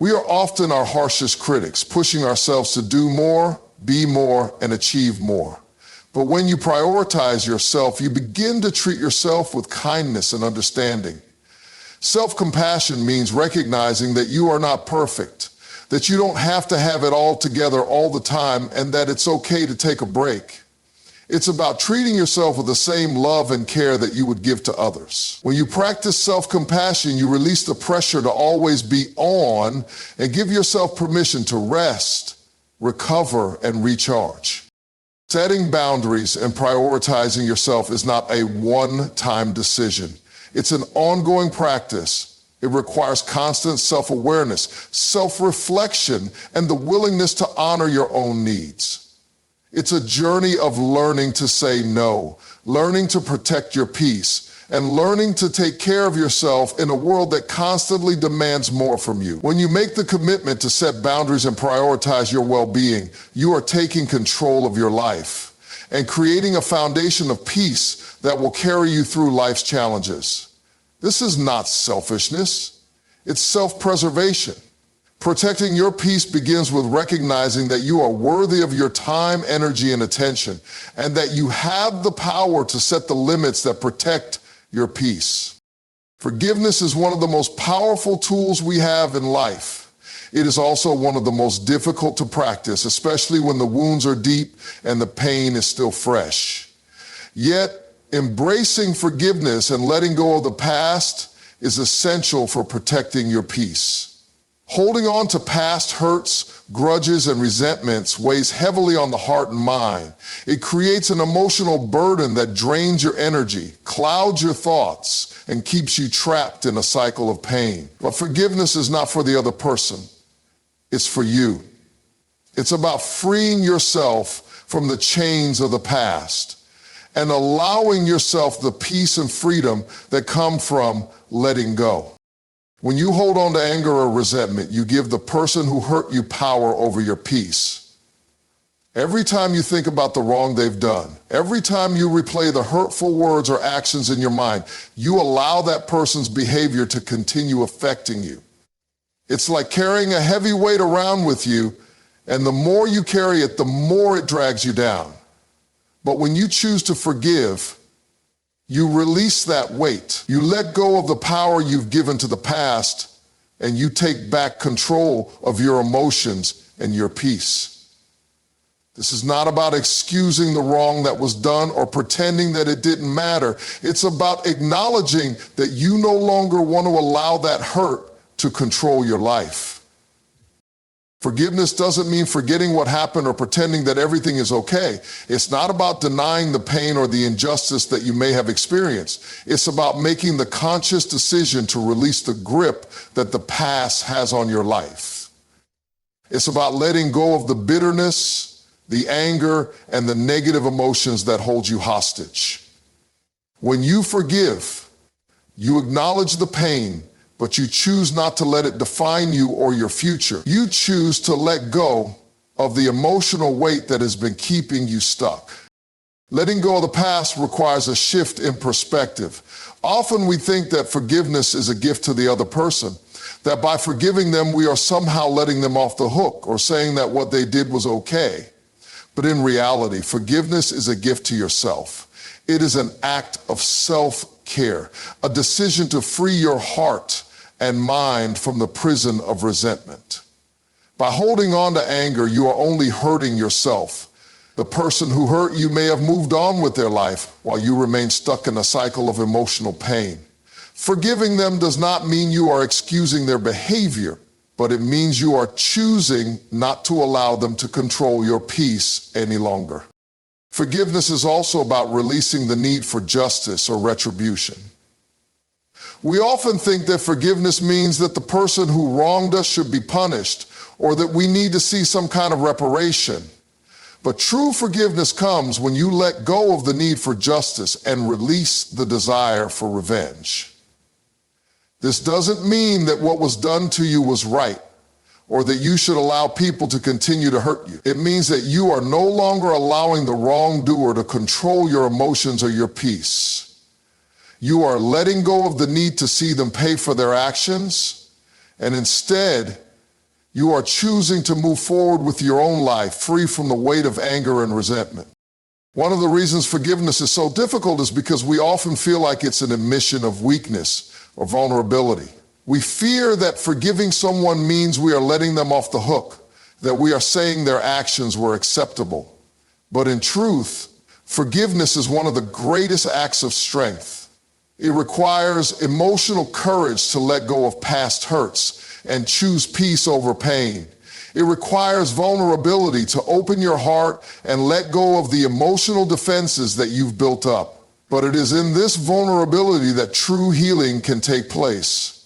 We are often our harshest critics, pushing ourselves to do more, be more, and achieve more. But when you prioritize yourself, you begin to treat yourself with kindness and understanding. Self-compassion means recognizing that you are not perfect, that you don't have to have it all together all the time, and that it's okay to take a break. It's about treating yourself with the same love and care that you would give to others. When you practice self-compassion, you release the pressure to always be on and give yourself permission to rest, recover, and recharge. Setting boundaries and prioritizing yourself is not a one-time decision. It's an ongoing practice. It requires constant self-awareness, self-reflection, and the willingness to honor your own needs. It's a journey of learning to say no, learning to protect your peace, and learning to take care of yourself in a world that constantly demands more from you. When you make the commitment to set boundaries and prioritize your well-being, you are taking control of your life and creating a foundation of peace that will carry you through life's challenges. This is not selfishness, it's self-preservation. Protecting your peace begins with recognizing that you are worthy of your time, energy, and attention, and that you have the power to set the limits that protect your peace. Forgiveness is one of the most powerful tools we have in life. It is also one of the most difficult to practice, especially when the wounds are deep and the pain is still fresh. Yet, embracing forgiveness and letting go of the past is essential for protecting your peace. Holding on to past hurts, grudges, and resentments weighs heavily on the heart and mind. It creates an emotional burden that drains your energy, clouds your thoughts, and keeps you trapped in a cycle of pain. But forgiveness is not for the other person. It's for you. It's about freeing yourself from the chains of the past and allowing yourself the peace and freedom that come from letting go. When you hold on to anger or resentment, you give the person who hurt you power over your peace. Every time you think about the wrong they've done, every time you replay the hurtful words or actions in your mind, you allow that person's behavior to continue affecting you. It's like carrying a heavy weight around with you, and the more you carry it, the more it drags you down. But when you choose to forgive, you release that weight. You let go of the power you've given to the past, and you take back control of your emotions and your peace. This is not about excusing the wrong that was done or pretending that it didn't matter. It's about acknowledging that you no longer want to allow that hurt to control your life. Forgiveness doesn't mean forgetting what happened or pretending that everything is okay. It's not about denying the pain or the injustice that you may have experienced. It's about making the conscious decision to release the grip that the past has on your life. It's about letting go of the bitterness, the anger, and the negative emotions that hold you hostage. When you forgive, you acknowledge the pain, but you choose not to let it define you or your future. You choose to let go of the emotional weight that has been keeping you stuck. Letting go of the past requires a shift in perspective. Often we think that forgiveness is a gift to the other person, that by forgiving them, we are somehow letting them off the hook or saying that what they did was okay. But in reality, forgiveness is a gift to yourself. It is an act of self-care, a decision to free your heart and mind from the prison of resentment. By holding on to anger, you are only hurting yourself. The person who hurt you may have moved on with their life while you remain stuck in a cycle of emotional pain. Forgiving them does not mean you are excusing their behavior, but it means you are choosing not to allow them to control your peace any longer. Forgiveness is also about releasing the need for justice or retribution. We often think that forgiveness means that the person who wronged us should be punished or that we need to see some kind of reparation. But true forgiveness comes when you let go of the need for justice and release the desire for revenge. This doesn't mean that what was done to you was right or that you should allow people to continue to hurt you. It means that you are no longer allowing the wrongdoer to control your emotions or your peace. You are letting go of the need to see them pay for their actions, and instead, You are choosing to move forward with your own life, free from the weight of anger and resentment. One of the reasons forgiveness is so difficult is because we often feel like it's an admission of weakness or vulnerability. We fear that forgiving someone means we are letting them off the hook, that we are saying their actions were acceptable. But in truth, forgiveness is one of the greatest acts of strength. It requires emotional courage to let go of past hurts and choose peace over pain. It requires vulnerability to open your heart and let go of the emotional defenses that you've built up. But it is in this vulnerability that true healing can take place.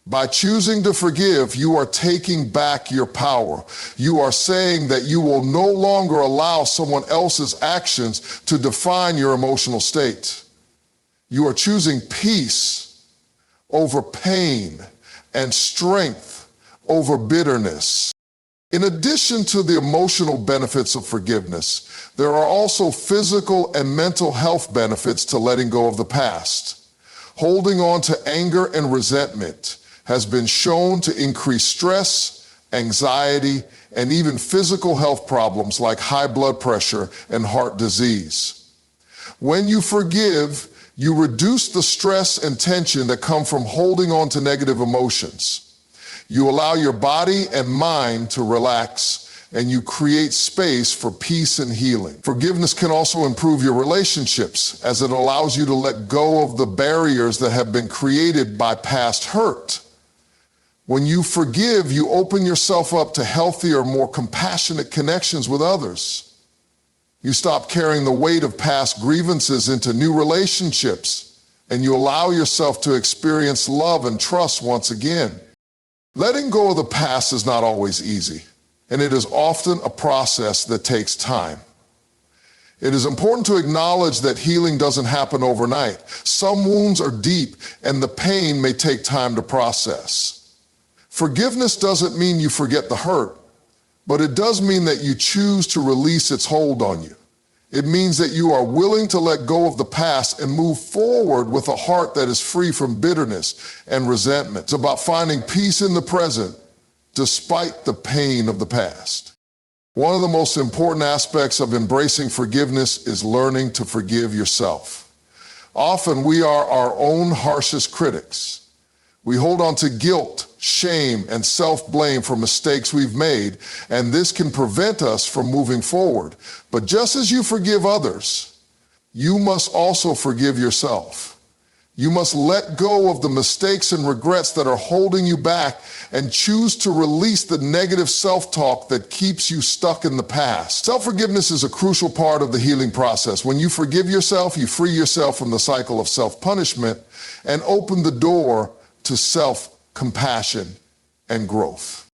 By choosing to forgive, you are taking back your power. You are saying that you will no longer allow someone else's actions to define your emotional state. You are choosing peace over pain and strength over bitterness. In addition to the emotional benefits of forgiveness, there are also physical and mental health benefits to letting go of the past. Holding on to anger and resentment has been shown to increase stress, anxiety, and even physical health problems like high blood pressure and heart disease. When you forgive, you reduce the stress and tension that come from holding on to negative emotions. You allow your body and mind to relax, and you create space for peace and healing. Forgiveness can also improve your relationships, as it allows you to let go of the barriers that have been created by past hurt. When you forgive, you open yourself up to healthier, more compassionate connections with others. You stop carrying the weight of past grievances into new relationships, and you allow yourself to experience love and trust once again. Letting go of the past is not always easy, and it is often a process that takes time. It is important to acknowledge that healing doesn't happen overnight. Some wounds are deep, and the pain may take time to process. Forgiveness doesn't mean you forget the hurt, but it does mean that you choose to release its hold on you. It means that you are willing to let go of the past and move forward with a heart that is free from bitterness and resentment. It's about finding peace in the present despite the pain of the past. One of the most important aspects of embracing forgiveness is learning to forgive yourself. Often we are our own harshest critics. We hold on to guilt, shame, and self-blame for mistakes we've made, and this can prevent us from moving forward. But just as you forgive others, you must also forgive yourself. You must let go of the mistakes and regrets that are holding you back and choose to release the negative self-talk that keeps you stuck in the past. Self-forgiveness is a crucial part of the healing process. When you forgive yourself, you free yourself from the cycle of self-punishment and open the door to self-compassion and growth.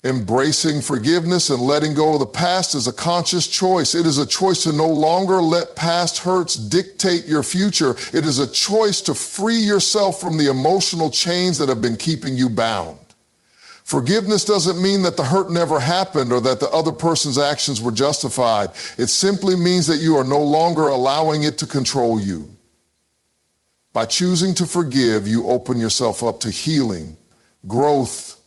Embracing forgiveness and letting go of the past is a conscious choice. It is a choice to no longer let past hurts dictate your future. It is a choice to free yourself from the emotional chains that have been keeping you bound. Forgiveness doesn't mean that the hurt never happened or that the other person's actions were justified. It simply means that you are no longer allowing it to control you. By choosing to forgive, you open yourself up to healing, growth,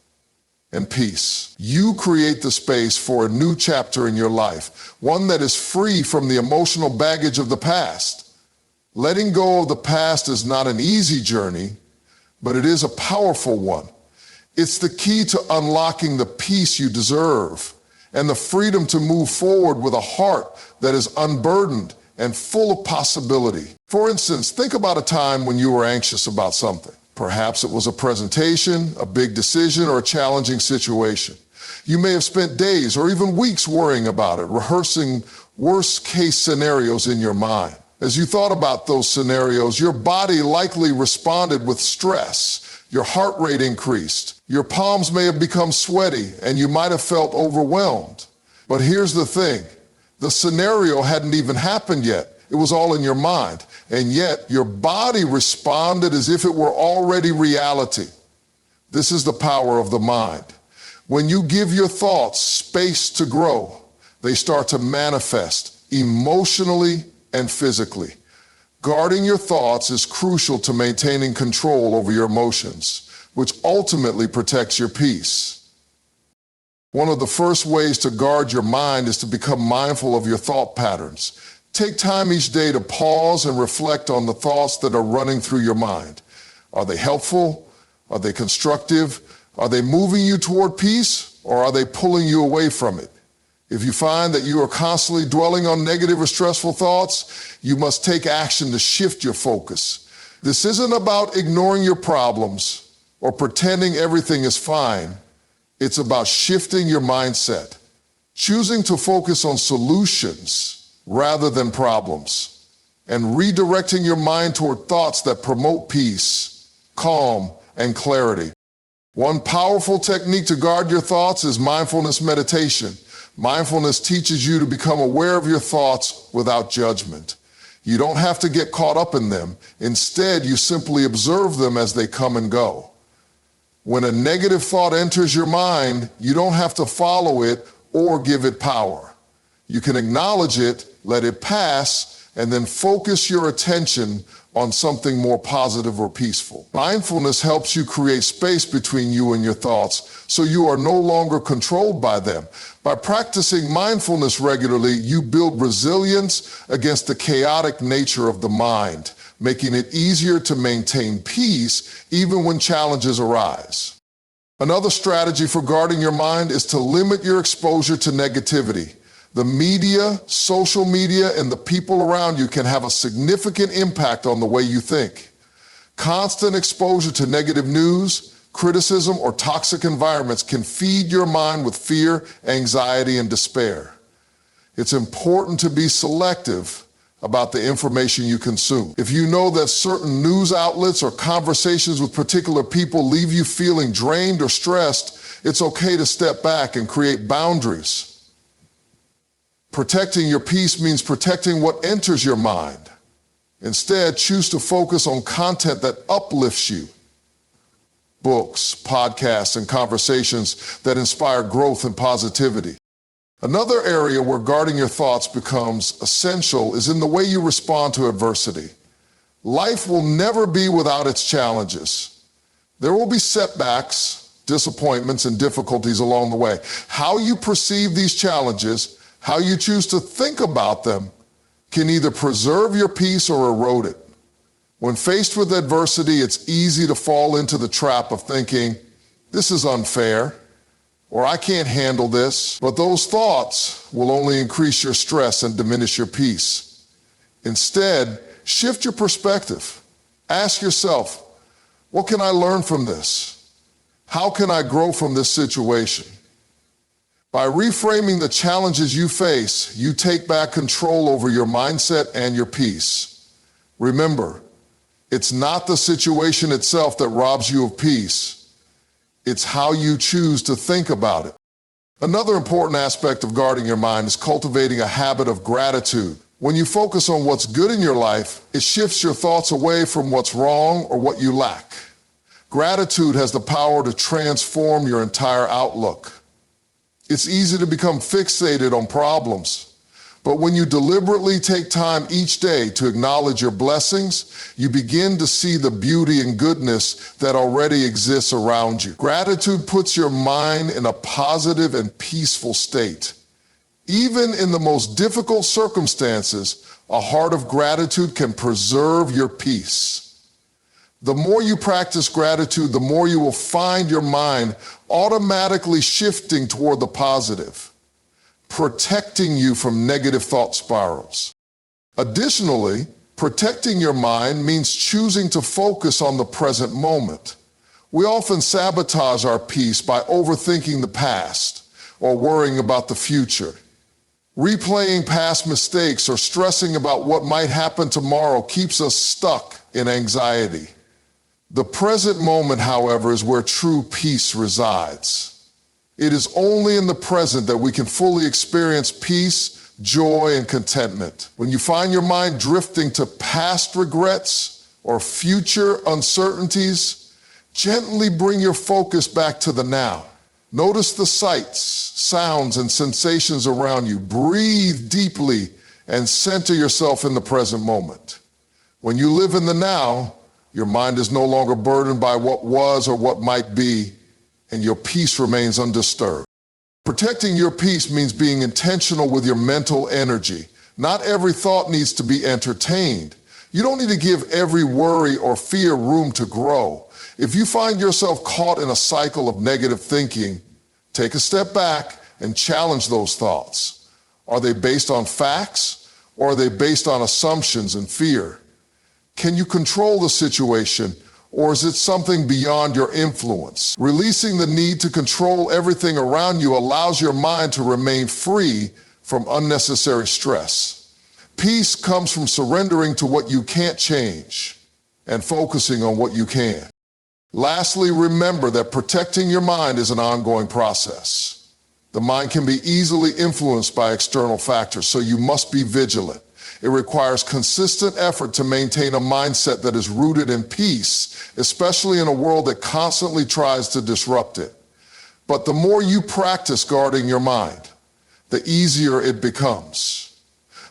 and peace. You create the space for a new chapter in your life, one that is free from the emotional baggage of the past. Letting go of the past is not an easy journey, but it is a powerful one. It's the key to unlocking the peace you deserve and the freedom to move forward with a heart that is unburdened and full of possibility. For instance, think about a time when you were anxious about something. Perhaps it was a presentation, a big decision, or a challenging situation. You may have spent days or even weeks worrying about it, rehearsing worst-case scenarios in your mind. As you thought about those scenarios, your body likely responded with stress. Your heart rate increased. Your palms may have become sweaty, and you might have felt overwhelmed. But here's the thing. The scenario hadn't even happened yet. It was all in your mind. And yet your body responded as if it were already reality. This is the power of the mind. When you give your thoughts space to grow, they start to manifest emotionally and physically. Guarding your thoughts is crucial to maintaining control over your emotions, which ultimately protects your peace. One of the first ways to guard your mind is to become mindful of your thought patterns. Take time each day to pause and reflect on the thoughts that are running through your mind. Are they helpful? Are they constructive? Are they moving you toward peace, or are they pulling you away from it? If you find that you are constantly dwelling on negative or stressful thoughts, you must take action to shift your focus. This isn't about ignoring your problems or pretending everything is fine. It's about shifting your mindset, choosing to focus on solutions rather than problems, and redirecting your mind toward thoughts that promote peace, calm, and clarity. One powerful technique to guard your thoughts is mindfulness meditation. Mindfulness teaches you to become aware of your thoughts without judgment. You don't have to get caught up in them. Instead, you simply observe them as they come and go. When a negative thought enters your mind, you don't have to follow it or give it power. You can acknowledge it, let it pass, and then focus your attention on something more positive or peaceful. Mindfulness helps you create space between you and your thoughts, so you are no longer controlled by them. By practicing mindfulness regularly, you build resilience against the chaotic nature of the mind, making it easier to maintain peace even when challenges arise. Another strategy for guarding your mind is to limit your exposure to negativity. The media, social media, and the people around you can have a significant impact on the way you think. Constant exposure to negative news, criticism, or toxic environments can feed your mind with fear, anxiety, and despair. It's important to be selective about the information you consume. If you know that certain news outlets or conversations with particular people leave you feeling drained or stressed, it's okay to step back and create boundaries. Protecting your peace means protecting what enters your mind. Instead, choose to focus on content that uplifts you. Books, podcasts, and conversations that inspire growth and positivity. Another area where guarding your thoughts becomes essential is in the way you respond to adversity. Life will never be without its challenges. There will be setbacks, disappointments, and difficulties along the way. How you perceive these challenges, how you choose to think about them, can either preserve your peace or erode it. When faced with adversity, it's easy to fall into the trap of thinking, this is unfair, or I can't handle this. But those thoughts will only increase your stress and diminish your peace. Instead, shift your perspective. Ask yourself, what can I learn from this? How can I grow from this situation? By reframing the challenges you face, you take back control over your mindset and your peace. Remember, it's not the situation itself that robs you of peace. It's how you choose to think about it. Another important aspect of guarding your mind is cultivating a habit of gratitude. When you focus on what's good in your life, it shifts your thoughts away from what's wrong or what you lack. Gratitude has the power to transform your entire outlook. It's easy to become fixated on problems, but when you deliberately take time each day to acknowledge your blessings, you begin to see the beauty and goodness that already exists around you. Gratitude puts your mind in a positive and peaceful state. Even in the most difficult circumstances, a heart of gratitude can preserve your peace. The more you practice gratitude, the more you will find your mind automatically shifting toward the positive, protecting you from negative thought spirals. Additionally, protecting your mind means choosing to focus on the present moment. We often sabotage our peace by overthinking the past or worrying about the future. Replaying past mistakes or stressing about what might happen tomorrow keeps us stuck in anxiety. The present moment, however, is where true peace resides. It is only in the present that we can fully experience peace, joy, and contentment. When you find your mind drifting to past regrets or future uncertainties, gently bring your focus back to the now. Notice the sights, sounds, and sensations around you. Breathe deeply and center yourself in the present moment. When you live in the now, your mind is no longer burdened by what was or what might be, and your peace remains undisturbed. Protecting your peace means being intentional with your mental energy. Not every thought needs to be entertained. You don't need to give every worry or fear room to grow. If you find yourself caught in a cycle of negative thinking, take a step back and challenge those thoughts. Are they based on facts or are they based on assumptions and fear? Can you control the situation or is it something beyond your influence? Releasing the need to control everything around you allows your mind to remain free from unnecessary stress. Peace comes from surrendering to what you can't change and focusing on what you can. Lastly, remember that protecting your mind is an ongoing process. The mind can be easily influenced by external factors, so you must be vigilant. It requires consistent effort to maintain a mindset that is rooted in peace, especially in a world that constantly tries to disrupt it. But the more you practice guarding your mind, the easier it becomes.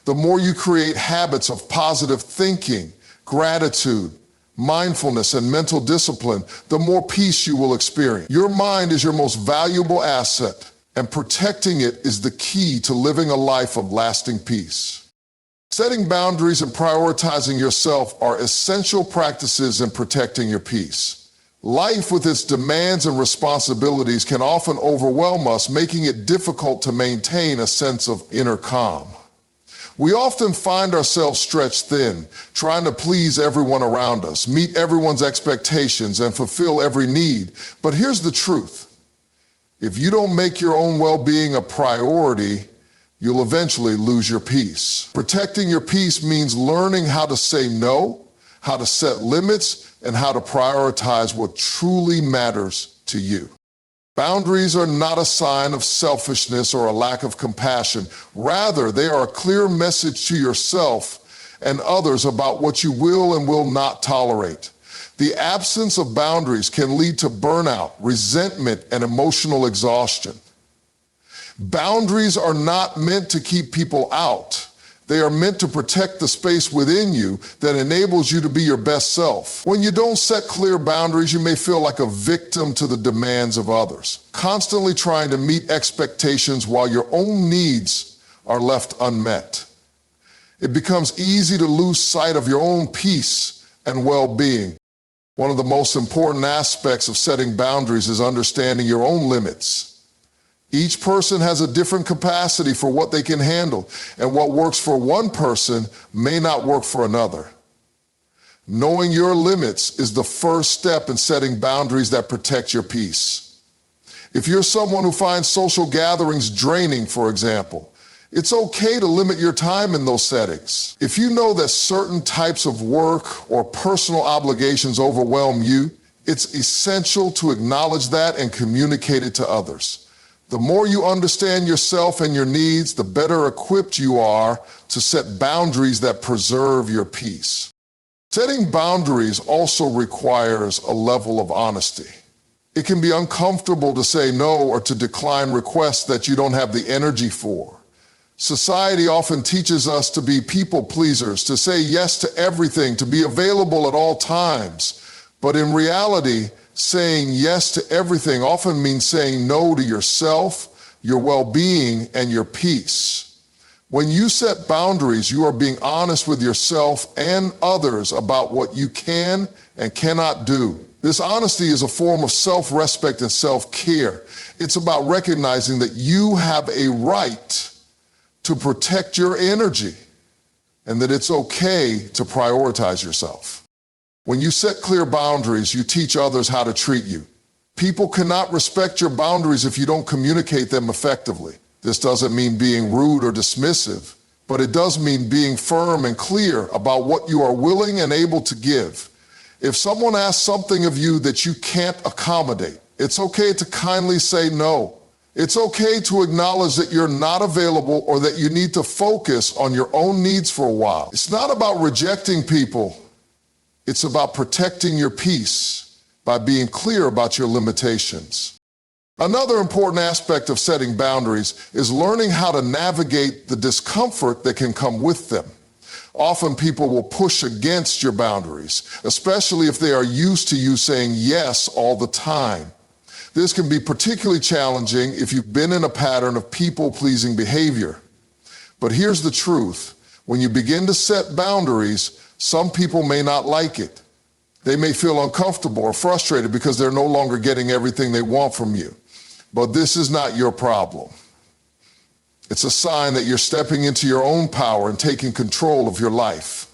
The more you create habits of positive thinking, gratitude, mindfulness, and mental discipline, the more peace you will experience. Your mind is your most valuable asset, and protecting it is the key to living a life of lasting peace. Setting boundaries and prioritizing yourself are essential practices in protecting your peace. Life with its demands and responsibilities can often overwhelm us, making it difficult to maintain a sense of inner calm. We often find ourselves stretched thin, trying to please everyone around us, meet everyone's expectations, and fulfill every need. But here's the truth. If you don't make your own well-being a priority, you'll eventually lose your peace. Protecting your peace means learning how to say no, how to set limits, and how to prioritize what truly matters to you. Boundaries are not a sign of selfishness or a lack of compassion. Rather, they are a clear message to yourself and others about what you will and will not tolerate. The absence of boundaries can lead to burnout, resentment, and emotional exhaustion. Boundaries are not meant to keep people out. They are meant to protect the space within you that enables you to be your best self. When you don't set clear boundaries, you may feel like a victim to the demands of others, constantly trying to meet expectations while your own needs are left unmet. It becomes easy to lose sight of your own peace and well-being. One of the most important aspects of setting boundaries is understanding your own limits. Each person has a different capacity for what they can handle, and what works for one person may not work for another. Knowing your limits is the first step in setting boundaries that protect your peace. If you're someone who finds social gatherings draining, for example, it's okay to limit your time in those settings. If you know that certain types of work or personal obligations overwhelm you, it's essential to acknowledge that and communicate it to others. The more you understand yourself and your needs, the better equipped you are to set boundaries that preserve your peace. Setting boundaries also requires a level of honesty. It can be uncomfortable to say no or to decline requests that you don't have the energy for. Society often teaches us to be people pleasers, to say yes to everything, to be available at all times. But in reality, saying yes to everything often means saying no to yourself, your well-being, and your peace. When you set boundaries, you are being honest with yourself and others about what you can and cannot do. This honesty is a form of self-respect and self-care. It's about recognizing that you have a right to protect your energy and that it's okay to prioritize yourself. When you set clear boundaries, you teach others how to treat you. People cannot respect your boundaries if you don't communicate them effectively. This doesn't mean being rude or dismissive, but it does mean being firm and clear about what you are willing and able to give. If someone asks something of you that you can't accommodate, it's okay to kindly say no. It's okay to acknowledge that you're not available or that you need to focus on your own needs for a while. It's not about rejecting people. It's about protecting your peace by being clear about your limitations. Another important aspect of setting boundaries is learning how to navigate the discomfort that can come with them. Often people will push against your boundaries, especially if they are used to you saying yes all the time. This can be particularly challenging if you've been in a pattern of people-pleasing behavior. But here's the truth. When you begin to set boundaries, some people may not like it. They may feel uncomfortable or frustrated because they're no longer getting everything they want from you. But this is not your problem. It's a sign that you're stepping into your own power and taking control of your life.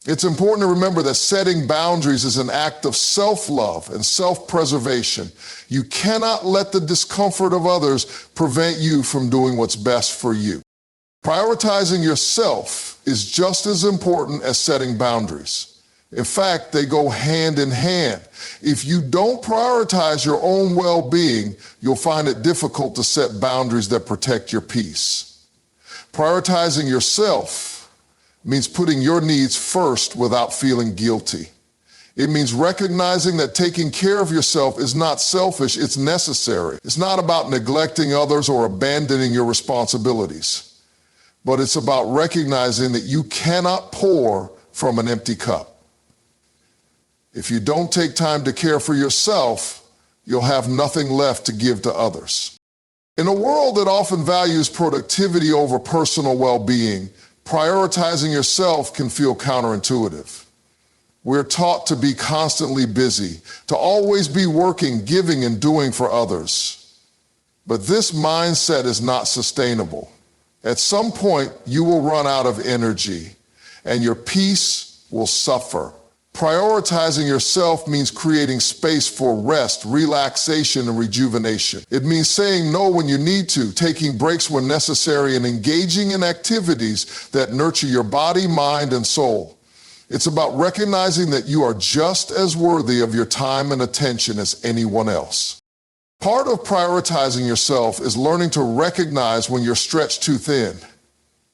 It's important to remember that setting boundaries is an act of self-love and self-preservation. You cannot let the discomfort of others prevent you from doing what's best for you. Prioritizing yourself is just as important as setting boundaries. In fact, they go hand in hand. If you don't prioritize your own well-being, you'll find it difficult to set boundaries that protect your peace. Prioritizing yourself means putting your needs first without feeling guilty. It means recognizing that taking care of yourself is not selfish, it's necessary. It's not about neglecting others or abandoning your responsibilities, but it's about recognizing that you cannot pour from an empty cup. If you don't take time to care for yourself, you'll have nothing left to give to others. In a world that often values productivity over personal well-being, prioritizing yourself can feel counterintuitive. We're taught to be constantly busy, to always be working, giving, and doing for others. But this mindset is not sustainable. At some point, you will run out of energy, and your peace will suffer. Prioritizing yourself means creating space for rest, relaxation, and rejuvenation. It means saying no when you need to, taking breaks when necessary, and engaging in activities that nurture your body, mind, and soul. It's about recognizing that you are just as worthy of your time and attention as anyone else. Part of prioritizing yourself is learning to recognize when you're stretched too thin.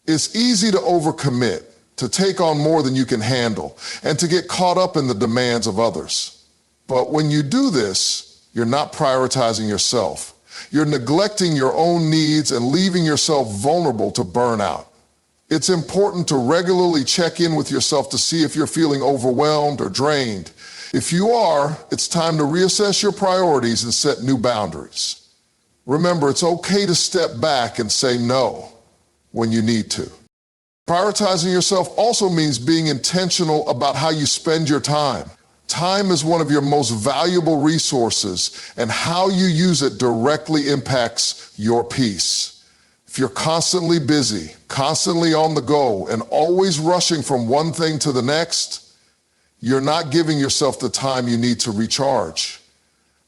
It's easy to overcommit, to take on more than you can handle, and to get caught up in the demands of others. But when you do this, you're not prioritizing yourself. You're neglecting your own needs and leaving yourself vulnerable to burnout. It's important to regularly check in with yourself to see if you're feeling overwhelmed or drained. If you are, it's time to reassess your priorities and set new boundaries. Remember, it's okay to step back and say no when you need to. Prioritizing yourself also means being intentional about how you spend your time. Time is one of your most valuable resources, and how you use it directly impacts your peace. If you're constantly busy, constantly on the go, and always rushing from one thing to the next, you're not giving yourself the time you need to recharge.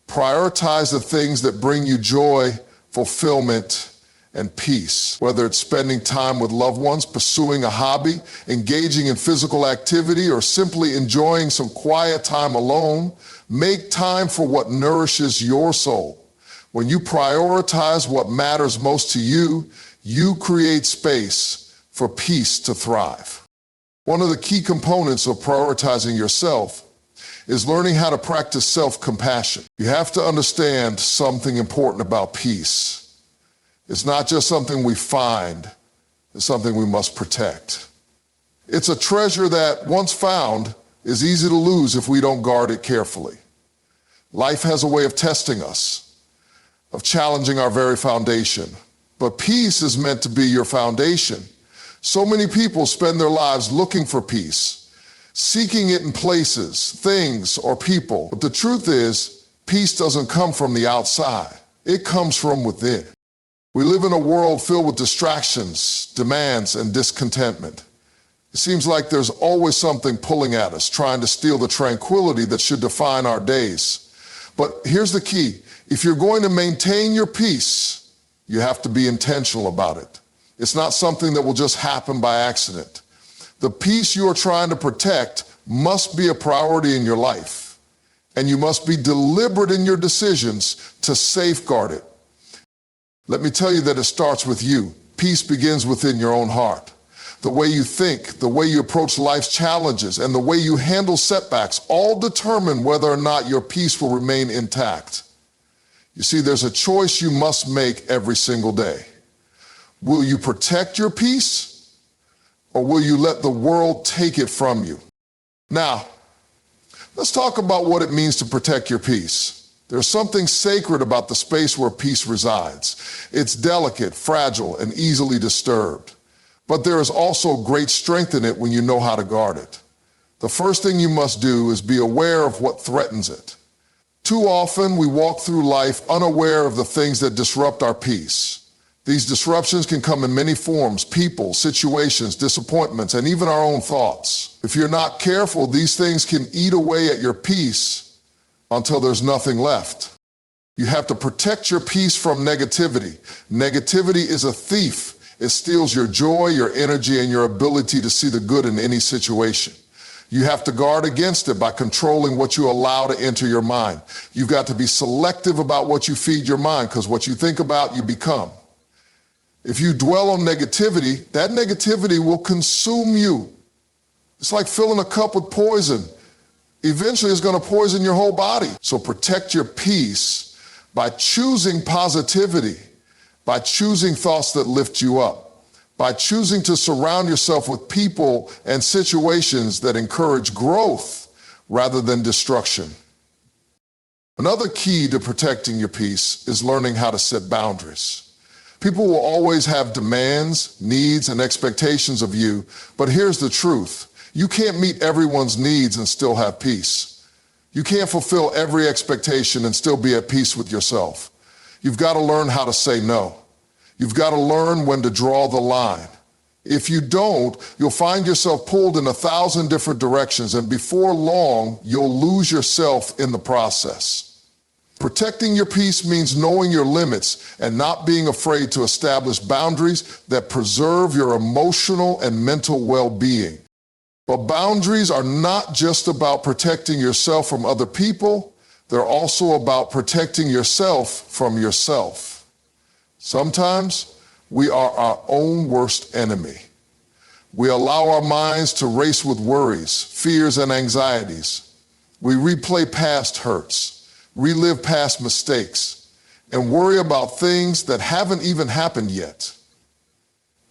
Prioritize the things that bring you joy, fulfillment, and peace. Whether it's spending time with loved ones, pursuing a hobby, engaging in physical activity, or simply enjoying some quiet time alone, make time for what nourishes your soul. When you prioritize what matters most to you, you create space for peace to thrive. One of the key components of prioritizing yourself is learning how to practice self-compassion. You have to understand something important about peace. It's not just something we find, it's something we must protect. It's a treasure that, once found, is easy to lose if we don't guard it carefully. Life has a way of testing us, of challenging our very foundation. But peace is meant to be your foundation. So many people spend their lives looking for peace, seeking it in places, things, or people. But the truth is, peace doesn't come from the outside. It comes from within. We live in a world filled with distractions, demands, and discontentment. It seems like there's always something pulling at us, trying to steal the tranquility that should define our days. But here's the key. If you're going to maintain your peace, you have to be intentional about it. It's not something that will just happen by accident. The peace you are trying to protect must be a priority in your life, and you must be deliberate in your decisions to safeguard it. Let me tell you that it starts with you. Peace begins within your own heart. The way you think, the way you approach life's challenges, and the way you handle setbacks all determine whether or not your peace will remain intact. You see, there's a choice you must make every single day. Will you protect your peace, or will you let the world take it from you? Now, let's talk about what it means to protect your peace. There's something sacred about the space where peace resides. It's delicate, fragile, and easily disturbed. But there is also great strength in it when you know how to guard it. The first thing you must do is be aware of what threatens it. Too often, we walk through life unaware of the things that disrupt our peace. These disruptions can come in many forms: people, situations, disappointments, and even our own thoughts. If you're not careful, these things can eat away at your peace until there's nothing left. You have to protect your peace from negativity. Negativity is a thief. It steals your joy, your energy, and your ability to see the good in any situation. You have to guard against it by controlling what you allow to enter your mind. You've got to be selective about what you feed your mind, because what you think about, you become. If you dwell on negativity, that negativity will consume you. It's like filling a cup with poison. Eventually, it's going to poison your whole body. So protect your peace by choosing positivity, by choosing thoughts that lift you up, by choosing to surround yourself with people and situations that encourage growth rather than destruction. Another key to protecting your peace is learning how to set boundaries. People will always have demands, needs, and expectations of you, but here's the truth. You can't meet everyone's needs and still have peace. You can't fulfill every expectation and still be at peace with yourself. You've got to learn how to say no. You've got to learn when to draw the line. If you don't, you'll find yourself pulled in 1,000 different directions, and before long, you'll lose yourself in the process. Protecting your peace means knowing your limits and not being afraid to establish boundaries that preserve your emotional and mental well-being. But boundaries are not just about protecting yourself from other people, they're also about protecting yourself from yourself. Sometimes we are our own worst enemy. We allow our minds to race with worries, fears, and anxieties. We replay past hurts, relive past mistakes, and worry about things that haven't even happened yet.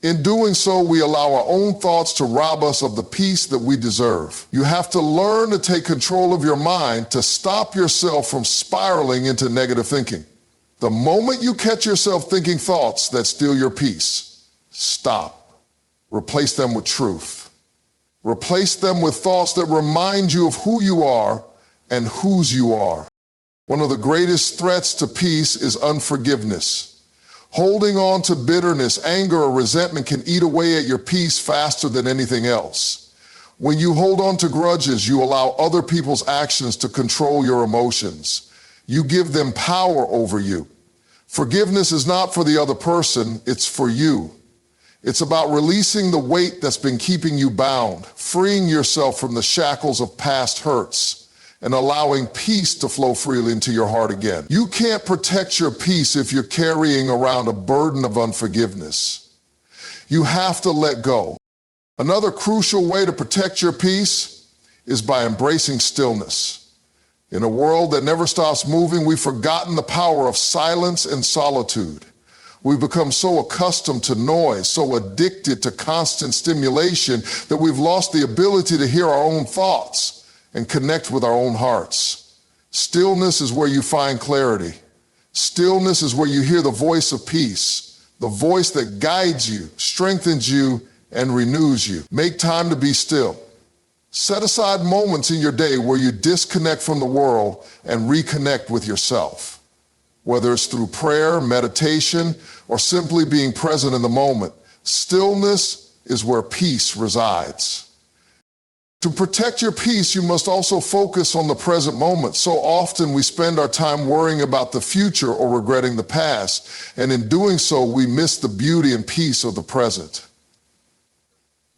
In doing so, we allow our own thoughts to rob us of the peace that we deserve. You have to learn to take control of your mind to stop yourself from spiraling into negative thinking. The moment you catch yourself thinking thoughts that steal your peace, stop. Replace them with truth. Replace them with thoughts that remind you of who you are and whose you are. One of the greatest threats to peace is unforgiveness. Holding on to bitterness, anger, or resentment can eat away at your peace faster than anything else. When you hold on to grudges, you allow other people's actions to control your emotions. You give them power over you. Forgiveness is not for the other person, it's for you. It's about releasing the weight that's been keeping you bound, freeing yourself from the shackles of past hurts, and allowing peace to flow freely into your heart again. You can't protect your peace if you're carrying around a burden of unforgiveness. You have to let go. Another crucial way to protect your peace is by embracing stillness. In a world that never stops moving, we've forgotten the power of silence and solitude. We've become so accustomed to noise, so addicted to constant stimulation that we've lost the ability to hear our own thoughts and connect with our own hearts. Stillness is where you find clarity. Stillness is where you hear the voice of peace, the voice that guides you, strengthens you, and renews you. Make time to be still. Set aside moments in your day where you disconnect from the world and reconnect with yourself. Whether it's through prayer, meditation, or simply being present in the moment, stillness is where peace resides. To protect your peace, you must also focus on the present moment. So often we spend our time worrying about the future or regretting the past, and in doing so, we miss the beauty and peace of the present.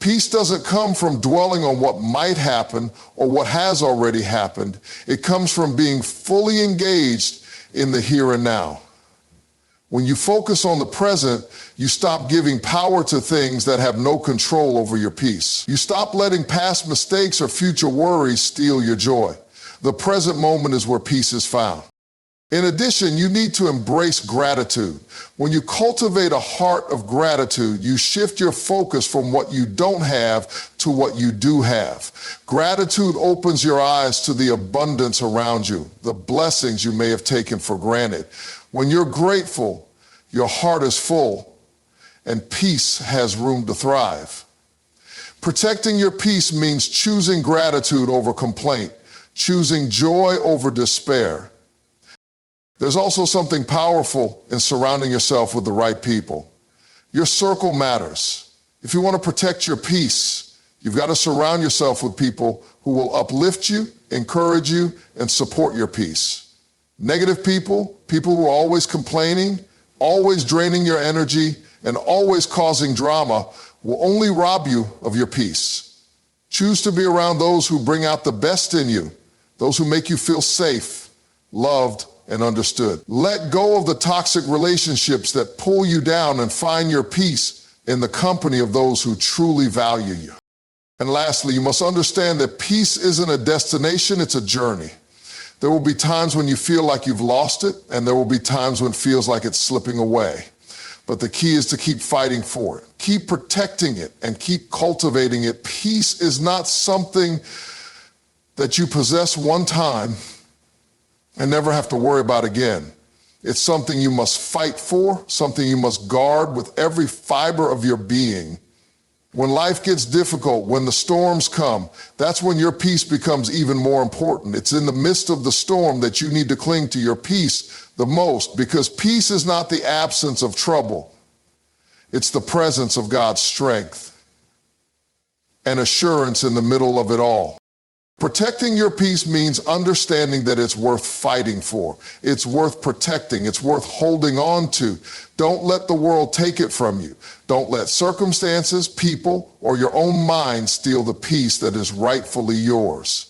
Peace doesn't come from dwelling on what might happen or what has already happened. It comes from being fully engaged in the here and now. When you focus on the present, you stop giving power to things that have no control over your peace. You stop letting past mistakes or future worries steal your joy. The present moment is where peace is found. In addition, you need to embrace gratitude. When you cultivate a heart of gratitude, you shift your focus from what you don't have to what you do have. Gratitude opens your eyes to the abundance around you, the blessings you may have taken for granted. When you're grateful, your heart is full and peace has room to thrive. Protecting your peace means choosing gratitude over complaint, choosing joy over despair. There's also something powerful in surrounding yourself with the right people. Your circle matters. If you want to protect your peace, you've got to surround yourself with people who will uplift you, encourage you, and support your peace. Negative people, people who are always complaining, always draining your energy, and always causing drama, will only rob you of your peace. Choose to be around those who bring out the best in you, those who make you feel safe, loved, and understood. Let go of the toxic relationships that pull you down and find your peace in the company of those who truly value you. And lastly, you must understand that peace isn't a destination, it's a journey. There will be times when you feel like you've lost it, and there will be times when it feels like it's slipping away. But the key is to keep fighting for it. Keep protecting it and keep cultivating it. Peace is not something that you possess one time and never have to worry about again. It's something you must fight for, something you must guard with every fiber of your being. When life gets difficult, when the storms come, that's when your peace becomes even more important. It's in the midst of the storm that you need to cling to your peace the most, because peace is not the absence of trouble. It's the presence of God's strength and assurance in the middle of it all. Protecting your peace means understanding that it's worth fighting for. It's worth protecting. It's worth holding on to. Don't let the world take it from you. Don't let circumstances, people, or your own mind steal the peace that is rightfully yours.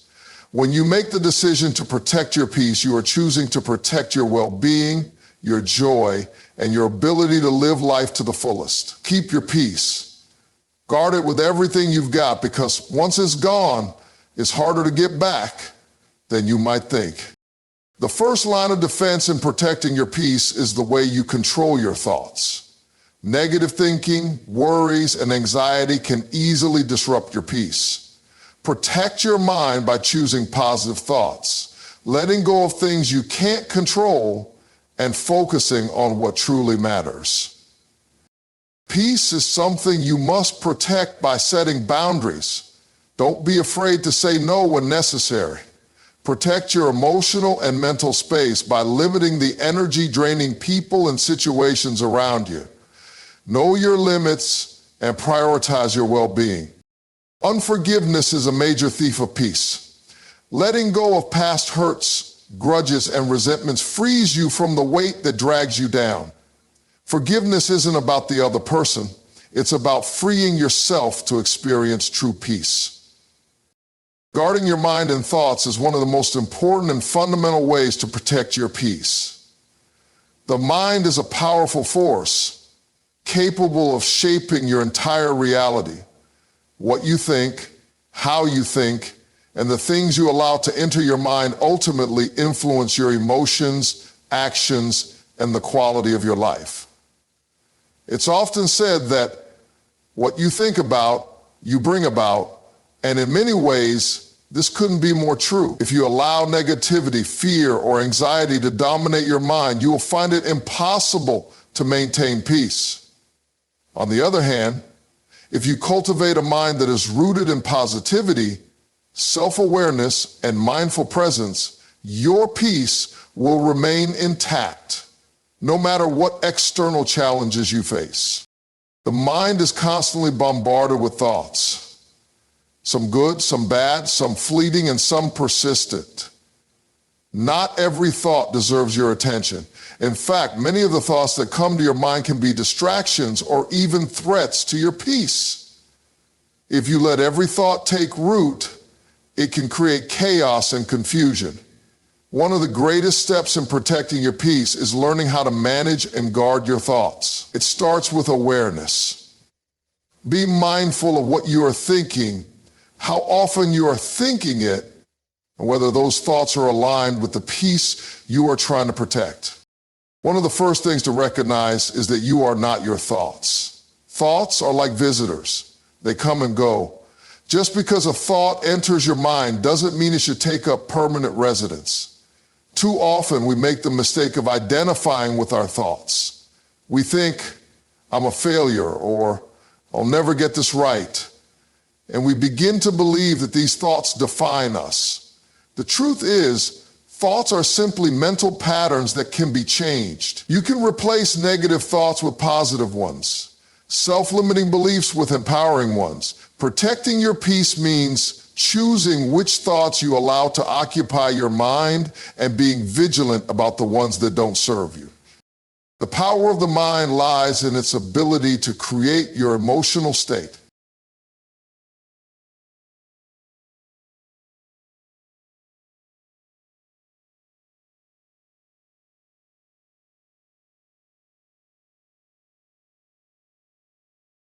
When you make the decision to protect your peace, you are choosing to protect your well-being, your joy, and your ability to live life to the fullest. Keep your peace. Guard it with everything you've got, because once it's gone, it's harder to get back than you might think. The first line of defense in protecting your peace is the way you control your thoughts. Negative thinking, worries, and anxiety can easily disrupt your peace. Protect your mind by choosing positive thoughts, letting go of things you can't control, and focusing on what truly matters. Peace is something you must protect by setting boundaries. Don't be afraid to say no when necessary. Protect your emotional and mental space by limiting the energy-draining people and situations around you. Know your limits and prioritize your well-being. Unforgiveness is a major thief of peace. Letting go of past hurts, grudges, and resentments frees you from the weight that drags you down. Forgiveness isn't about the other person. It's about freeing yourself to experience true peace. Guarding your mind and thoughts is one of the most important and fundamental ways to protect your peace. The mind is a powerful force, capable of shaping your entire reality. What you think, how you think, and the things you allow to enter your mind ultimately influence your emotions, actions, and the quality of your life. It's often said that what you think about, you bring about, and in many ways, this couldn't be more true. If you allow negativity, fear, or anxiety to dominate your mind, you will find it impossible to maintain peace. On the other hand, if you cultivate a mind that is rooted in positivity, self-awareness, and mindful presence, your peace will remain intact, no matter what external challenges you face. The mind is constantly bombarded with thoughts. Some good, some bad, some fleeting, and some persistent. Not every thought deserves your attention. In fact, many of the thoughts that come to your mind can be distractions or even threats to your peace. If you let every thought take root, it can create chaos and confusion. One of the greatest steps in protecting your peace is learning how to manage and guard your thoughts. It starts with awareness. Be mindful of what you are thinking, how often you are thinking it, and whether those thoughts are aligned with the peace you are trying to protect. One of the first things to recognize is that you are not your thoughts. Thoughts are like visitors. They come and go. Just because a thought enters your mind doesn't mean it should take up permanent residence. Too often we make the mistake of identifying with our thoughts. We think, I'm a failure, or I'll never get this right. And we begin to believe that these thoughts define us. The truth is, thoughts are simply mental patterns that can be changed. You can replace negative thoughts with positive ones, self-limiting beliefs with empowering ones. Protecting your peace means choosing which thoughts you allow to occupy your mind and being vigilant about the ones that don't serve you. The power of the mind lies in its ability to create your emotional state.